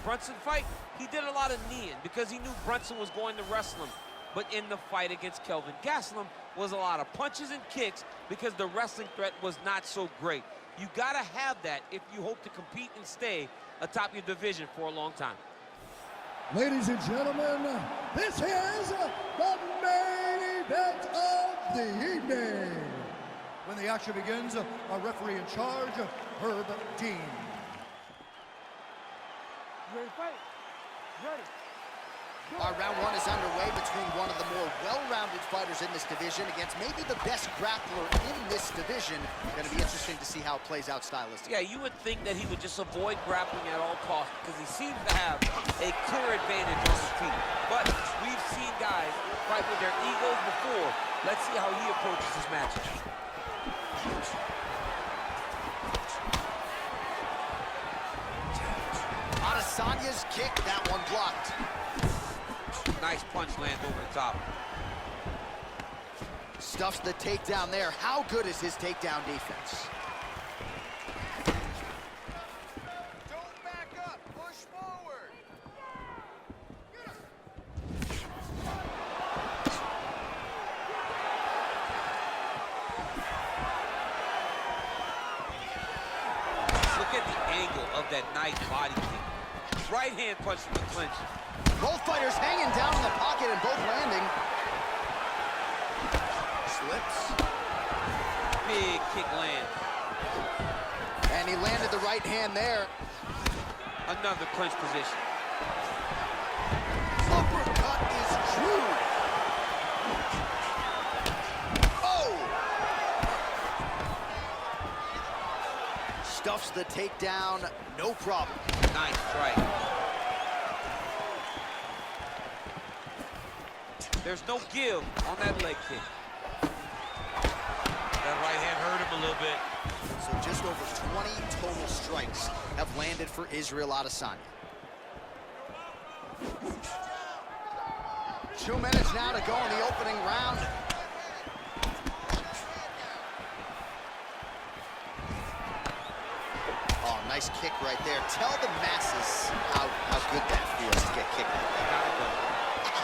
Brunson fight, he did a lot of kneeing because he knew Brunson was going to wrestle him. But in the fight against Kelvin Gastelum was a lot of punches and kicks because the wrestling threat was not so great. You gotta have that if you hope to compete and stay atop your division for a long time. Ladies and gentlemen, this is the main event of the evening. When the action begins, our referee in charge, Herb Dean. Ready to fight? Ready. Our round one is underway between one of the more well-rounded fighters in this division against maybe the best grappler in this division. Going to be interesting to see how it plays out stylistically. Yeah, you would think that he would just avoid grappling at all costs because he seems to have a clear advantage on his feet. But we've seen guys fight with their egos before. Let's see how he approaches this matchup. Adesanya's kick, that one blocked. Nice punch lands over the top. Stuffs the takedown there. How good is his takedown defense? Don't back up, push forward. Look at the angle of that nice body kick. Right hand punch from the clinch. Both fighters hanging down in the pocket and both landing. Slips. Big kick lands. And he landed the right hand there. Another clinch position. Uppercut is true. Oh! Stuffs the takedown, no problem. Nice strike. There's no give on that leg kick. That right hand hurt him a little bit. So just over 20 total strikes have landed for Israel Adesanya. 2 minutes now to go in the opening round. Oh, nice kick right there. Tell the masses how good that feels to get kicked like that.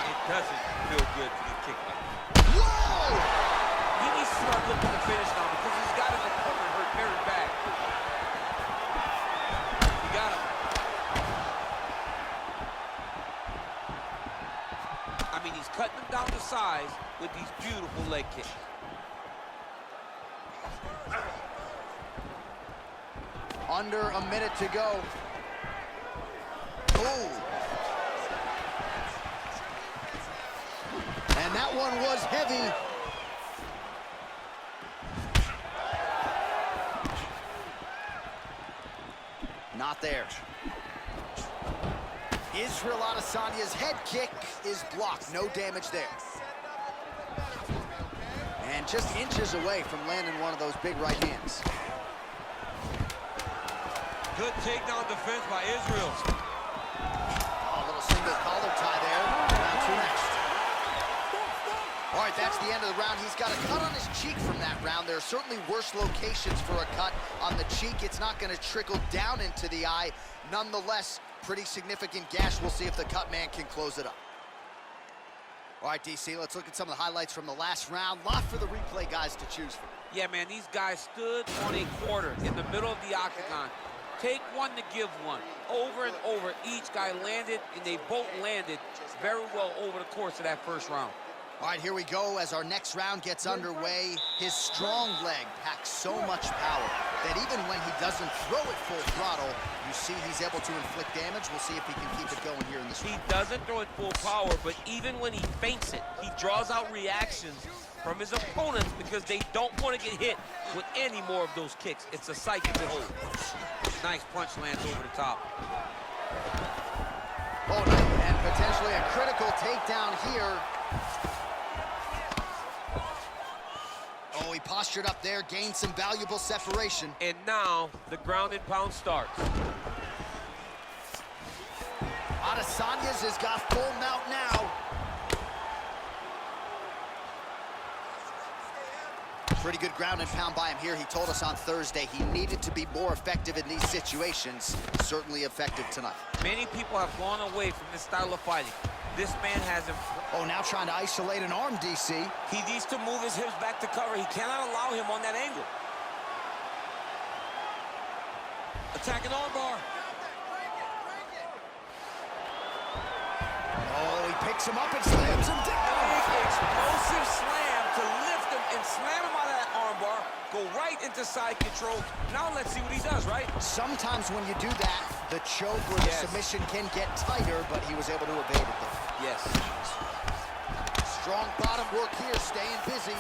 It doesn't feel good to get kicked like that. Whoa! He needs to start looking to finish now because he's got his opponent hurt very bad. He got him. I mean, he's cutting him down to size with these beautiful leg kicks. Under a minute to go. Oh! And that one was heavy. Not there. Israel Adesanya's head kick is blocked. No damage there. And just inches away from landing one of those big right hands. Good takedown defense by Israel. Oh, a little single collar tie there. Round two next. All right, that's the end of the round. He's got a cut on his cheek from that round. There are certainly worse locations for a cut on the cheek. It's not going to trickle down into the eye. Nonetheless, pretty significant gash. We'll see if the cut man can close it up. All right, DC, let's look at some of the highlights from the last round. Lot for the replay guys to choose from. Yeah, man, these guys stood on a quarter in the middle of the octagon. Take one to give one. Over and over, each guy landed, and they both landed very well over the course of that first round. All right, here we go as our next round gets underway. His strong leg packs so much power that even when he doesn't throw it full throttle, you see he's able to inflict damage. We'll see if he can keep it going here in this round. He doesn't throw it full power, but even when he feints it, he draws out reactions from his opponents because they don't want to get hit with any more of those kicks. It's a sight to behold. Nice punch lands over the top. Oh, and potentially a critical takedown here. Oh, he postured up there, gained some valuable separation. And now the ground and pound starts. Adesanya's has got full mount now. Pretty good ground and pound by him here. He told us on Thursday he needed to be more effective in these situations. Certainly effective tonight. Many people have gone away from this style of fighting. This man has him. Oh, now trying to isolate an arm, DC. He needs to move his hips back to cover. He cannot allow him on that angle. Attacking armbar. Oh, he picks him up and slams him down. Big explosive slam to lift him and slam him out of that armbar. Go right into side control. Now let's see what he does, right? Sometimes when you do that, the choke or the submission can get tighter, but he was able to evade it there. Yes. Strong bottom work here, staying busy.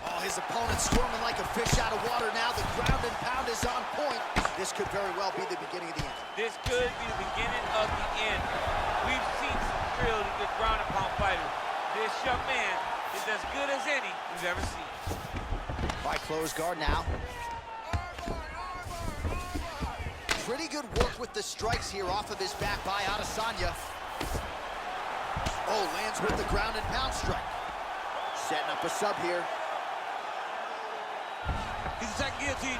Oh, his opponent squirming like a fish out of water now. The ground and pound is on point. This could very well be the beginning of the end. This could be the beginning of the end. We've seen some really good ground and pound fighters. This young man is as good as any we've ever seen. By close guard now. Pretty good work with the strikes here off of his back by Adesanya. Oh, lands with the ground and pound strike. Setting up a sub here. He's attacking guillotine.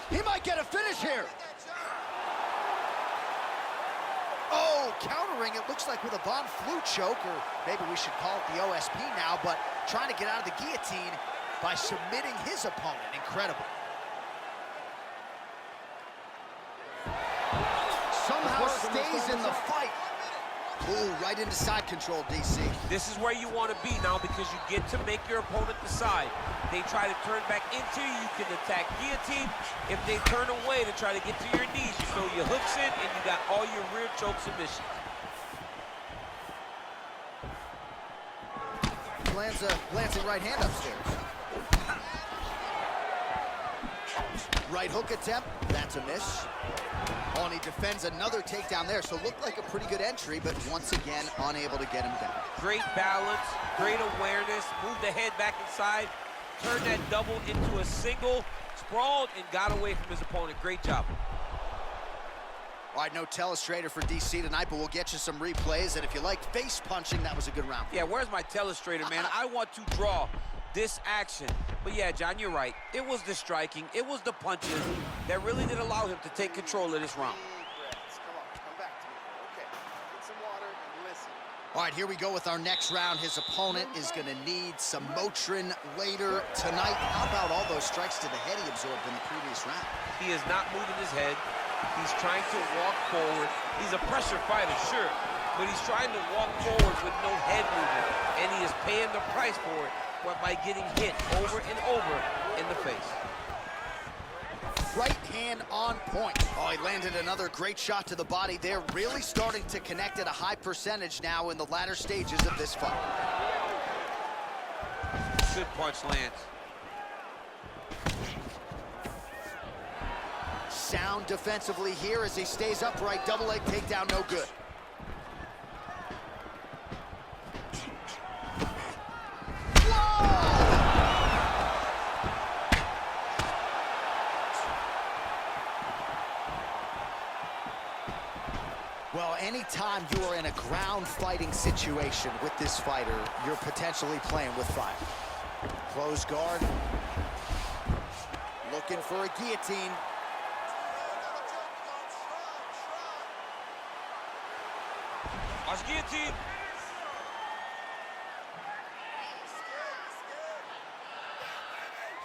He might get a finish here. Oh, countering, it looks like with a Von Flue choke, or maybe we should call it the OSP now, but trying to get out of the guillotine by submitting his opponent. Incredible. Somehow stays in the fight. Ooh, right into side control, DC. This is where you want to be now because you get to make your opponent decide. They try to turn back into you, you can attack guillotine. If they turn away to try to get to your knees, you throw your hooks in and you got all your rear choke submissions. Lands a glancing right hand upstairs. Right hook attempt, that's a miss. Oh, and he defends another takedown there, so looked like a pretty good entry, but once again, unable to get him down. Great balance, great awareness, moved the head back inside, turned that double into a single, sprawled, and got away from his opponent. Great job. All right, no telestrator for DC tonight, but we'll get you some replays, and if you like face punching, that was a good round. Yeah, where's my telestrator, man? I want to draw this action. But yeah, John, you're right. It was the striking, it was the punches that really did allow him to take control of this round. Come on, come back to me. Okay, get some water and listen. All right, here we go with our next round. His opponent is going to need some Motrin later tonight. How about all those strikes to the head he absorbed in the previous round? He is not moving his head. He's trying to walk forward. He's a pressure fighter, sure, but he's trying to walk forward with no head movement, and he is paying the price for it by getting hit over and over in the face. Right hand on point. Oh, he landed another great shot to the body there. Really starting to connect at a high percentage now in the latter stages of this fight. Good punch lands. Sound defensively here as he stays upright. Double leg takedown, no good. Well, anytime you are in a ground fighting situation with this fighter, you're potentially playing with fire. Close guard. Looking for a guillotine. Watch guillotine.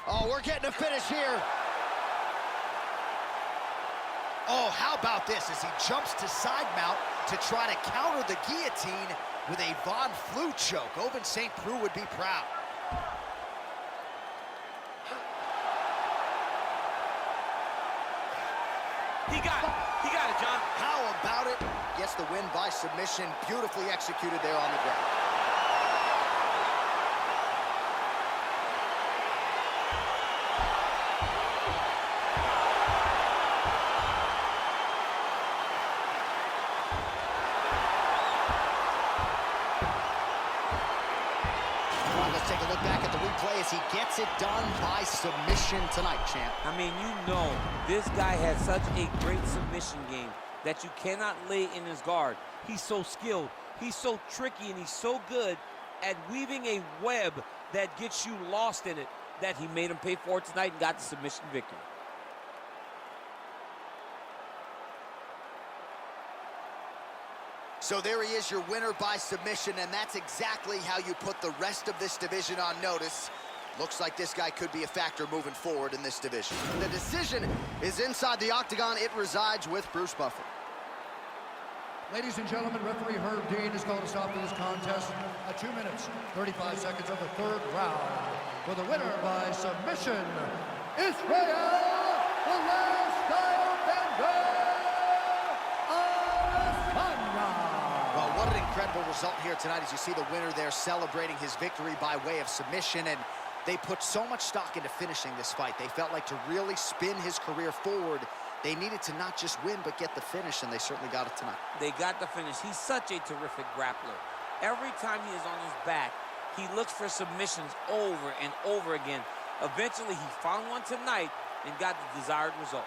Oh, we're getting a finish here. Oh, how about this as he jumps to side mount to try to counter the guillotine with a Von Flue choke. Ovince St. Preux would be proud. He got it, John. How about it? Gets the win by submission. Beautifully executed there on the ground. Let's take a look back at the replay as he gets it done by submission tonight, champ. I mean, you know, this guy has such a great submission game that you cannot lay in his guard. He's so skilled. He's so tricky and he's so good at weaving a web that gets you lost in it that he made him pay for it tonight and got the submission victory. So there he is, your winner by submission, and that's exactly how you put the rest of this division on notice. Looks like this guy could be a factor moving forward in this division. The decision is inside the octagon. It resides with Bruce Buffer. Ladies and gentlemen, referee Herb Dean has called a stop to this contest at 2 minutes, 35 seconds of the third round. For the winner by submission, Israel, the last style bender, Adesanya. Well, what an incredible result here tonight as you see the winner there celebrating his victory by way of submission, and they put so much stock into finishing this fight. They felt like to really spin his career forward, they needed to not just win, but get the finish, and they certainly got it tonight. They got the finish. He's such a terrific grappler. Every time he is on his back, he looks for submissions over and over again. Eventually, he found one tonight and got the desired result.